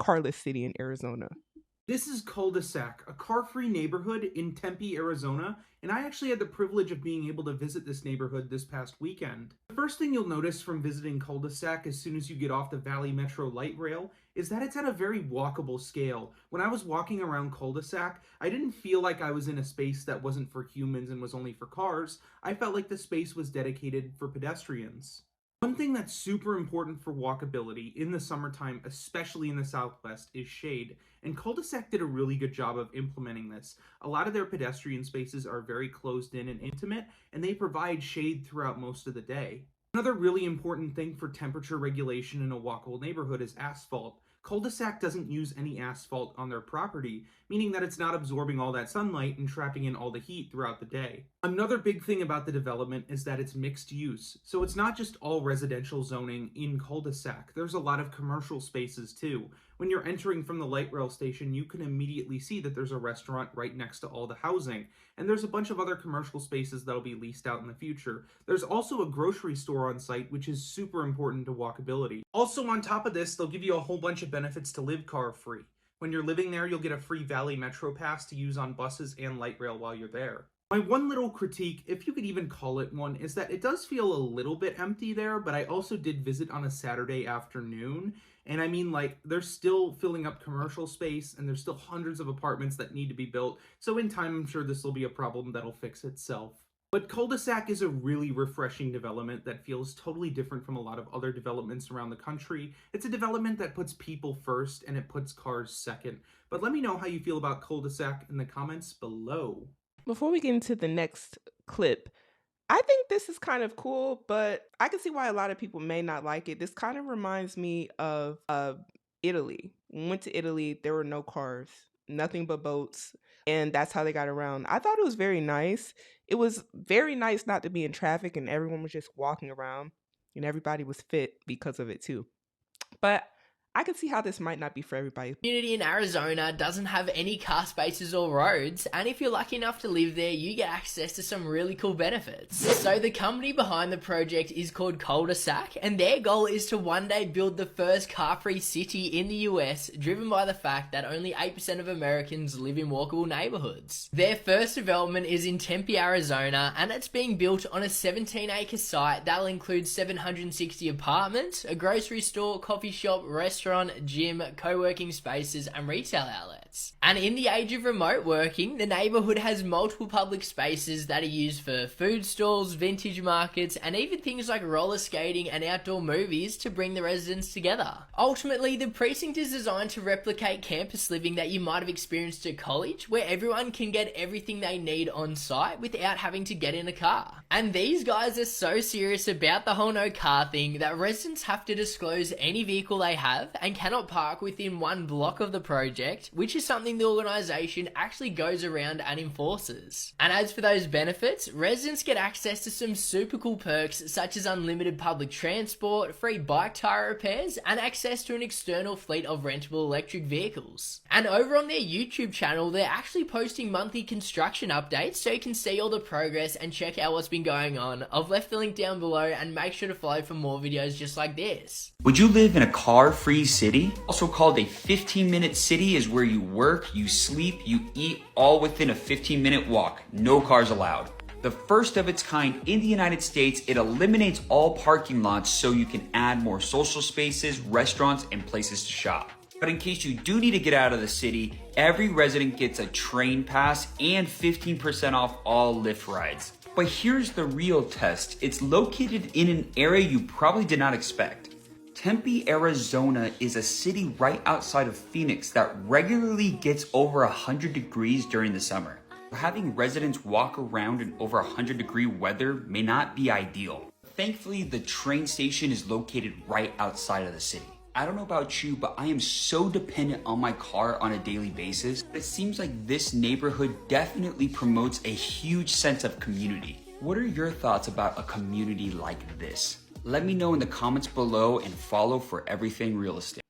carless city in Arizona. This is Culdesac, a car-free neighborhood in Tempe, Arizona, and I actually had the privilege of being able to visit this neighborhood this past weekend. The first thing you'll notice from visiting Culdesac as soon as you get off the Valley Metro light rail is that it's at a very walkable scale. When I was walking around Culdesac, I didn't feel like I was in a space that wasn't for humans and was only for cars. I felt like the space was dedicated for pedestrians. One thing that's super important for walkability in the summertime, especially in the Southwest, is shade. And Culdesac did a really good job of implementing this. A lot of their pedestrian spaces are very closed in and intimate, and they provide shade throughout most of the day. Another really important thing for temperature regulation in a walkable neighborhood is asphalt. Culdesac doesn't use any asphalt on their property, meaning that it's not absorbing all that sunlight and trapping in all the heat throughout the day. Another big thing about the development is that it's mixed use. So it's not just all residential zoning in Culdesac. There's a lot of commercial spaces too. When you're entering from the light rail station, you can immediately see that there's a restaurant right next to all the housing. And there's a bunch of other commercial spaces that'll be leased out in the future. There's also a grocery store on site, which is super important to walkability. Also, on top of this, they'll give you a whole bunch of benefits to live car free. When you're living there, you'll get a free Valley Metro pass to use on buses and light rail while you're there. My one little critique, if you could even call it one, is that it does feel a little bit empty there, but I also did visit on a Saturday afternoon, and I mean, like, they're still filling up commercial space, and there's still hundreds of apartments that need to be built, so in time, I'm sure this will be a problem that'll fix itself. But Culdesac is a really refreshing development that feels totally different from a lot of other developments around the country. It's a development that puts people first, and it puts cars second. But let me know how you feel about Culdesac in the comments below. Before we get into the next clip, I think this is kind of cool, but I can see why a lot of people may not like it. This kind of reminds me of Italy. When we went to Italy, there were no cars, nothing but boats, and that's how they got around. I thought it was very nice. It was very nice not to be in traffic and everyone was just walking around, and everybody was fit because of it too. But I can see how this might not be for everybody. Community in Arizona doesn't have any car spaces or roads, and if you're lucky enough to live there, you get access to some really cool benefits. So the company behind the project is called Culdesac, and their goal is to one day build the first car-free city in the US, driven by the fact that only 8% of Americans live in walkable neighborhoods. Their first development is in Tempe, Arizona, and it's being built on a 17-acre site that'll include 760 apartments, a grocery store, coffee shop, restaurant, gym, co-working spaces, and retail outlets. And in the age of remote working, the neighborhood has multiple public spaces that are used for food stalls, vintage markets, and even things like roller skating and outdoor movies to bring the residents together. Ultimately, the precinct is designed to replicate campus living that you might have experienced at college, where everyone can get everything they need on site without having to get in a car. And these guys are so serious about the whole no car thing that residents have to disclose any vehicle they have and cannot park within 1 block of the project, which is something the organisation actually goes around and enforces. And as for those benefits, residents get access to some super cool perks such as unlimited public transport, free bike tire repairs, and access to an external fleet of rentable electric vehicles. And over on their YouTube channel, they're actually posting monthly construction updates so you can see all the progress and check out what's been going on. I've left the link down below and make sure to follow for more videos just like this. Would you live in a car-free city? Also called a 15-minute city is where you work, you sleep, you eat, all within a 15-minute walk. No cars allowed. The first of its kind in the United States, it eliminates all parking lots so you can add more social spaces, restaurants, and places to shop. But in case you do need to get out of the city, every resident gets a train pass and 15% off all Lyft rides. But here's the real test. It's located in an area you probably did not expect. Tempe, Arizona is a city right outside of Phoenix that regularly gets over 100 degrees during the summer. Having residents walk around in over 100-degree weather may not be ideal. Thankfully, the train station is located right outside of the city. I don't know about you, but I am so dependent on my car on a daily basis. It seems like this neighborhood definitely promotes a huge sense of community. What are your thoughts about a community like this? Let me know in the comments below and follow for everything real estate.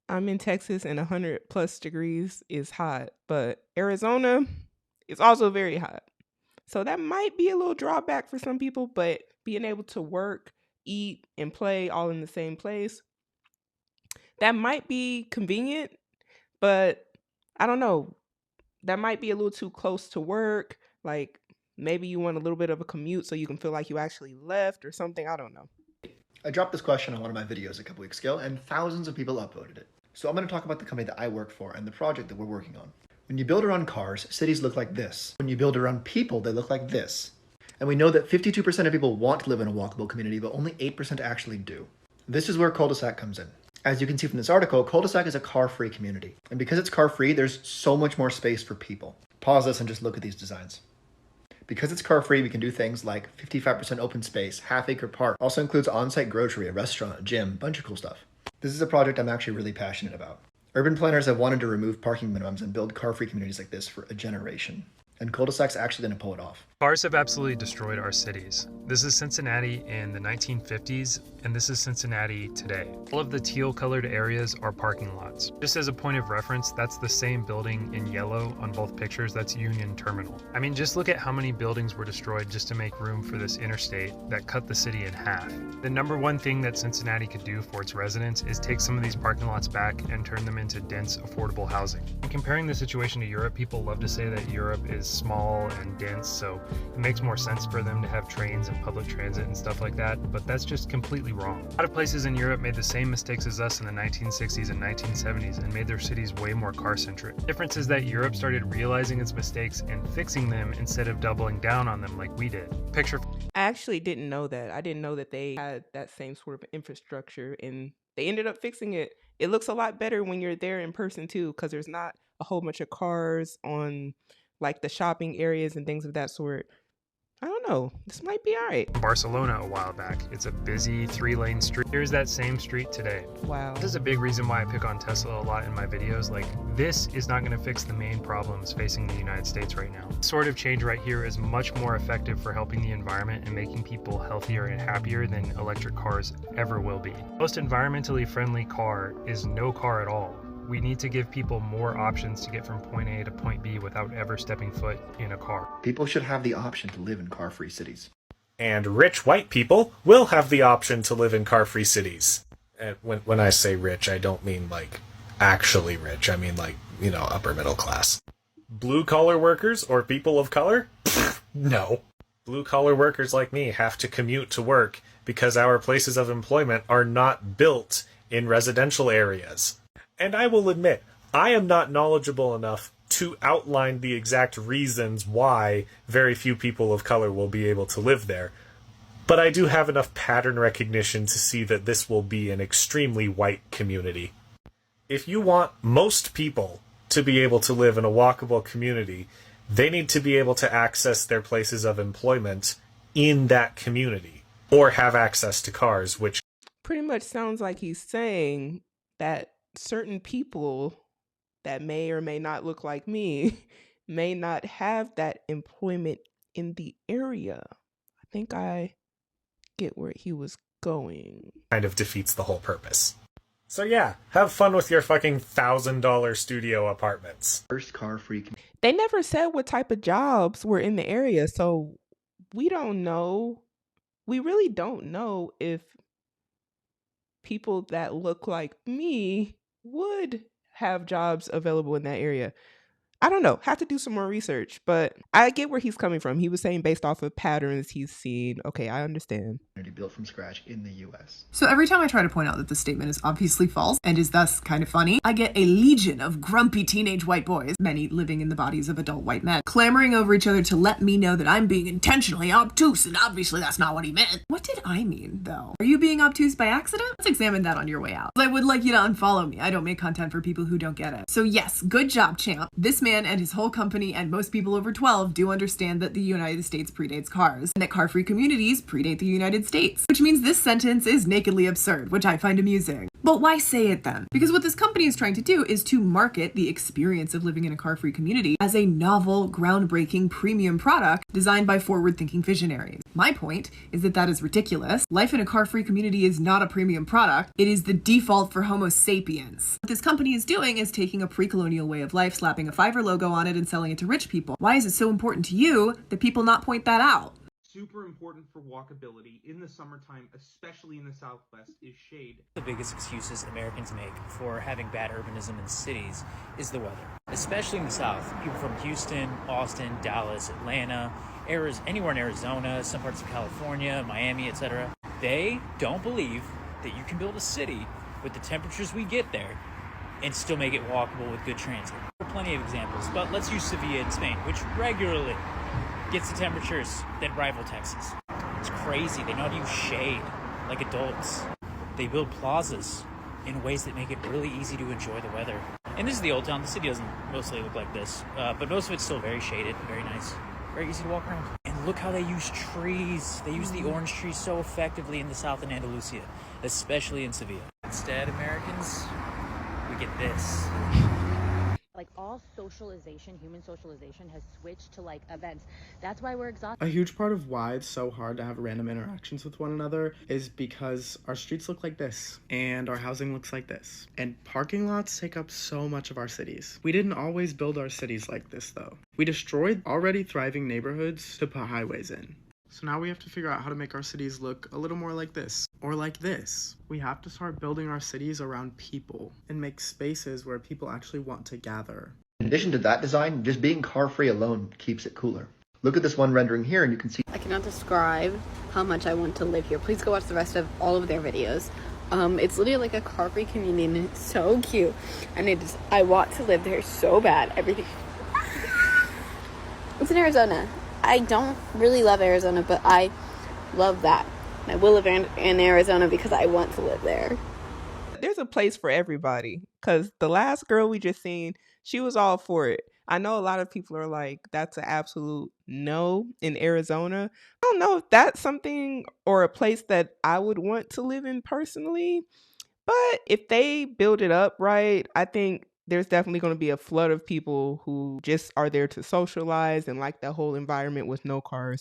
I'm in Texas and 100+ degrees is hot, but Arizona is also very hot. So that might be a little drawback for some people, but being able to work, eat, and play all in the same place, That might be convenient, but I don't know. That might be a little too close to work. Like maybe you want a little bit of a commute so you can feel like you actually left or something. I don't know. I dropped this question on one of my videos a couple weeks ago and thousands of people upvoted it. So I'm going to talk about the company that I work for and the project that we're working on. When you build around cars, cities look like this. When you build around people, they look like this. And we know that 52% of people want to live in a walkable community, but only 8% actually do. This is where Culdesac comes in. As you can see from this article, Culdesac is a car-free community. And because it's car-free, there's so much more space for people. Pause this and just look at these designs. Because it's car-free, we can do things like 55% open space, half-acre park, also includes on-site grocery, a restaurant, a gym, bunch of cool stuff. This is a project I'm actually really passionate about. Urban planners have wanted to remove parking minimums and build car-free communities like this for a generation. And Culdesac's actually going to pull it off. Cars have absolutely destroyed our cities. This is Cincinnati in the 1950s, and this is Cincinnati today. All of the teal-colored areas are parking lots. Just as a point of reference, that's the same building in yellow on both pictures. That's Union Terminal. I mean, just look at how many buildings were destroyed just to make room for this interstate that cut the city in half. The number one thing that Cincinnati could do for its residents is take some of these parking lots back and turn them into dense, affordable housing. And comparing the situation to Europe, people love to say that Europe is small and dense, so it makes more sense for them to have trains and public transit and stuff like that, but that's just completely wrong. A lot of places in Europe made the same mistakes as us in the 1960s and 1970s and made their cities way more car-centric. The difference is that Europe started realizing its mistakes and fixing them instead of doubling down on them like we did. Picture. I actually didn't know that. I didn't know that they had that same sort of infrastructure and they ended up fixing it. It looks a lot better when you're there in person too, because there's not a whole bunch of cars on like the shopping areas and things of that sort. I don't know. This might be all right. Barcelona a while back. It's a busy 3-lane street. Here's that same street today. Wow. This is a big reason why I pick on Tesla a lot in my videos. Like, this is not going to fix the main problems facing the United States right now. This sort of change right here is much more effective for helping the environment and making people healthier and happier than electric cars ever will be. The most environmentally friendly car is no car at all. We need to give people more options to get from point A to point B without ever stepping foot in a car. People should have the option to live in car-free cities. And rich white people will have the option to live in car-free cities. And when I say rich, I don't mean like actually rich. I mean like, you know, upper middle class. Blue-collar workers or people of color? No. Blue-collar workers like me have to commute to work because our places of employment are not built in residential areas. And I will admit, I am not knowledgeable enough to outline the exact reasons why very few people of color will be able to live there. But I do have enough pattern recognition to see that this will be an extremely white community. If you want most people to be able to live in a walkable community, they need to be able to access their places of employment in that community, or have access to cars, which Pretty much sounds like he's saying that certain people that may or may not look like me may not have that employment in the area. I think I get where he was going. kind of defeats the whole purpose. So yeah, have fun with your fucking $1,000 studio apartments. First car-free community. They never said what type of jobs were in the area, so we don't know. We really don't know if people that look like me would have jobs available in that area. I don't know. Have to do some more research, but I get where he's coming from. He was saying based off of patterns he's seen. Okay, I understand. Built from scratch in the US. So every time I try to point out that this statement is obviously false and is thus kind of funny, I get a legion of grumpy teenage white boys, many living in the bodies of adult white men, clamoring over each other to let me know that I'm being intentionally obtuse, and obviously that's not what he meant. What did I mean, though? Are you being obtuse by accident? Let's examine that on your way out. I would like you to unfollow me. I don't make content for people who don't get it. So yes, good job, champ. This man and his whole company and most people over 12 do understand that the United States predates cars, and that car-free communities predate the United States, which means this sentence is nakedly absurd, which I find amusing. But why say it then? Because what this company is trying to do is to market the experience of living in a car-free community as a novel, groundbreaking, premium product designed by forward-thinking visionaries. My point is that that is ridiculous. Life in a car-free community is not a premium product. It is the default for Homo sapiens. What this company is doing is taking a pre-colonial way of life, slapping a Fiverr logo on it, and selling it to rich people. Why is it so important to you that people not point that out? super important for walkability in the summertime, especially in the Southwest, is shade. The biggest excuses Americans make for having bad urbanism in cities is the weather, especially in the South. People from Houston, Austin, Dallas, Atlanta, anywhere in Arizona, some parts of California, Miami, etc. They don't believe that you can build a city with the temperatures we get there and still make it walkable with good transit. There are plenty of examples, but let's use Sevilla in Spain, which regularly gets the temperatures that rival Texas. It's crazy. They know how to use shade like adults. They build plazas in ways that make it really easy to enjoy the weather. And this is the old town. The city doesn't mostly look like this, but most of it's still very shaded, very nice, very easy to walk around. And look how they use trees. They use the orange trees so effectively in the south in Andalusia, especially in Sevilla. Instead, Americans, we get this. Like all socialization, human socialization has switched to like events. That's why we're exhausted. A huge part of why it's so hard to have random interactions with one another is because our streets look like this and our housing looks like this. And parking lots take up so much of our cities. We didn't always build our cities like this though. We destroyed already thriving neighborhoods to put highways in. So now we have to figure out how to make our cities look a little more like this, or like this. We have to start building our cities around people and make spaces where people actually want to gather. In addition to that design, just being car-free alone keeps it cooler. Look at this one rendering here and you can see. I cannot describe how much I want to live here. Please go watch the rest of all of their videos. It's literally like a car-free community and it's so cute. And I want to live there so bad. Everything. It's in Arizona. I don't really love Arizona, but I love that. I will live in Arizona because I want to live there. There's a place for everybody, because the last girl we just seen, she was all for it. I know a lot of people are like, that's an absolute no in Arizona. I don't know if that's something or a place that I would want to live in personally, but if they build it up right, I think there's definitely going to be a flood of people who just are there to socialize and like the whole environment with no cars.